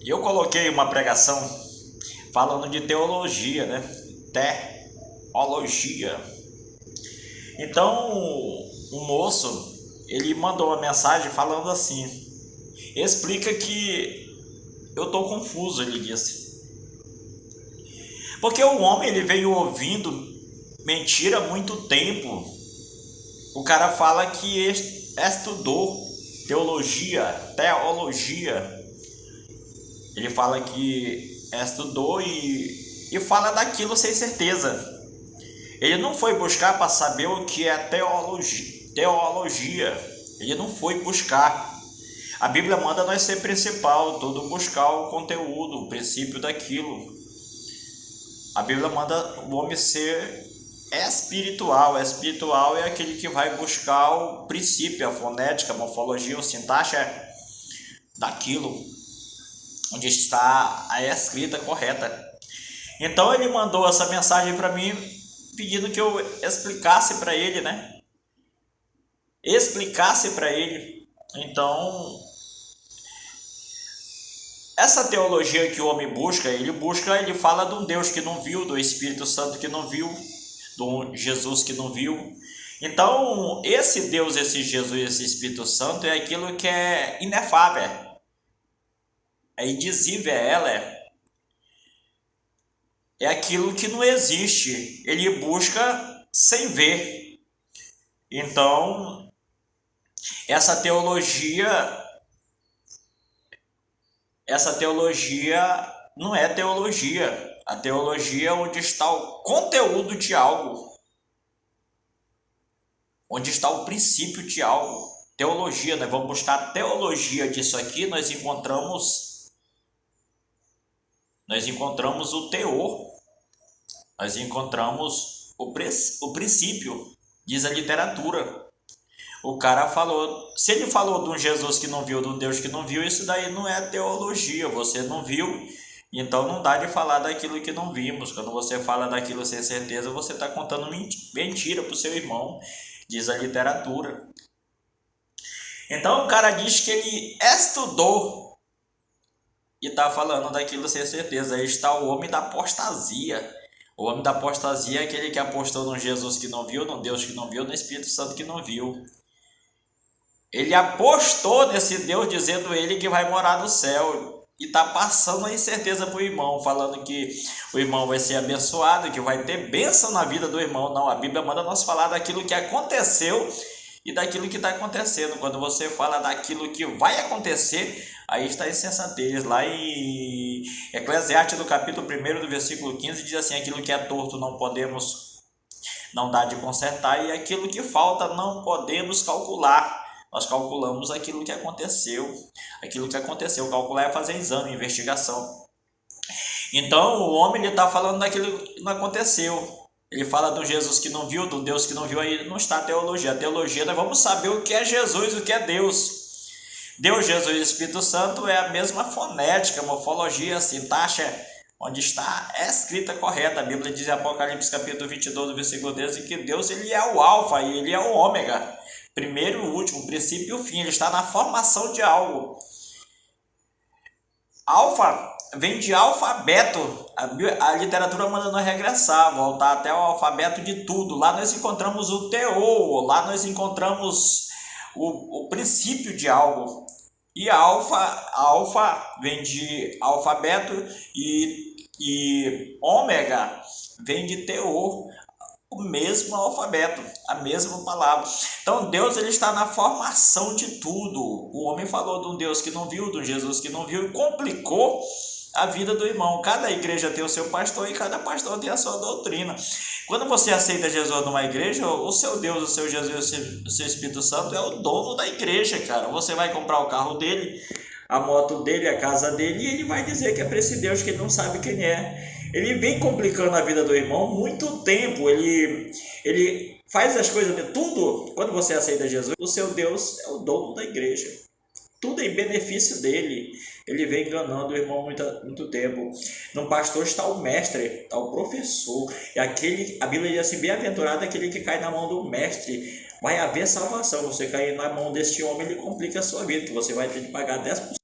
Eu coloquei uma pregação falando de teologia, né? Teologia. Então, um moço, ele mandou uma mensagem falando assim: explica que eu tô confuso, ele disse. Porque o homem, ele veio ouvindo mentira há muito tempo. O cara fala que estudou teologia. Ele fala que estudou e fala daquilo sem certeza. Ele não foi buscar para saber o que é teologia. Ele não foi buscar. A Bíblia manda nós ser principal, todo buscar o conteúdo, o princípio daquilo. A Bíblia manda o homem ser espiritual. Espiritual é aquele que vai buscar o princípio, a fonética, a morfologia, a sintaxe daquilo, onde está a escrita correta. Então ele mandou essa mensagem para mim, pedindo que eu explicasse para ele, né? Explicasse para ele. Então, essa teologia que o homem busca, ele fala de um Deus que não viu, do Espírito Santo que não viu, do Jesus que não viu. Então, esse Deus, esse Jesus, esse Espírito Santo é aquilo que é inefável, é indizível, é aquilo que não existe. Ele busca sem ver. Então, essa teologia não é teologia. A teologia é onde está o conteúdo de algo, onde está o princípio de algo. Teologia, nós vamos buscar a teologia disso aqui, nós encontramos o teor, nós encontramos o princípio, diz a literatura. O cara falou, se ele falou de um Jesus que não viu, de um Deus que não viu, isso daí não é teologia, você não viu, então não dá de falar daquilo que não vimos. Quando você fala daquilo sem certeza, você está contando mentira para o seu irmão, diz a literatura. Então o cara diz que ele estudou e está falando daquilo sem certeza. Aí está o homem da apostasia. O homem da apostasia é aquele que apostou no Jesus que não viu, no Deus que não viu, no Espírito Santo que não viu. Ele apostou nesse Deus, dizendo ele que vai morar no céu, e está passando a incerteza para o irmão, falando que o irmão vai ser abençoado, que vai ter bênção na vida do irmão. Não, a Bíblia manda nós falar daquilo que aconteceu e daquilo que está acontecendo. Quando você fala daquilo que vai acontecer, aí está a insensatez. Lá em Eclesiastes, no capítulo 1, do versículo 15, diz assim: aquilo que é torto não dá de consertar, e aquilo que falta não podemos calcular. Nós calculamos aquilo que aconteceu. Calcular é fazer exame, investigação. Então o homem está falando daquilo que não aconteceu. Ele fala do Jesus que não viu, do Deus que não viu. Aí não está a teologia. A teologia, nós vamos saber o que é Jesus, o que é Deus. Deus, Jesus e Espírito Santo é a mesma fonética, morfologia, sintaxe, onde está a escrita correta. A Bíblia diz em Apocalipse capítulo 22, versículo 13, que Deus, ele é o alfa e ele é o ômega, primeiro e último, princípio e o fim. Ele está na formação de algo. Alfa vem de alfabeto. A literatura manda nós regressar, voltar até o alfabeto de tudo. Lá nós encontramos o teor, lá nós encontramos o princípio de algo. E alfa vem de alfabeto e ômega vem de teor, o mesmo alfabeto, a mesma palavra. Então Deus, ele está na formação de tudo. O homem falou de um Deus que não viu, de um Jesus que não viu, e complicou a vida do irmão. Cada igreja tem o seu pastor e cada pastor tem a sua doutrina. Quando você aceita Jesus numa igreja, o seu Deus, o seu Jesus, o seu Espírito Santo é o dono da igreja, cara. Você vai comprar o carro dele, a moto dele, a casa dele, e ele vai dizer que é para esse Deus que ele não sabe quem é. Ele vem complicando a vida do irmão muito tempo. Ele faz as coisas, tudo. Quando você aceita Jesus, o seu Deus é o dono da igreja. Tudo em benefício dele. Ele vem enganando o irmão muito tempo. No pastor está o mestre, está o professor. E a Bíblia diz assim: bem-aventurado aquele que cai na mão do mestre. Vai haver salvação. Você cair na mão deste homem, ele complica a sua vida. Você vai ter que pagar 10%.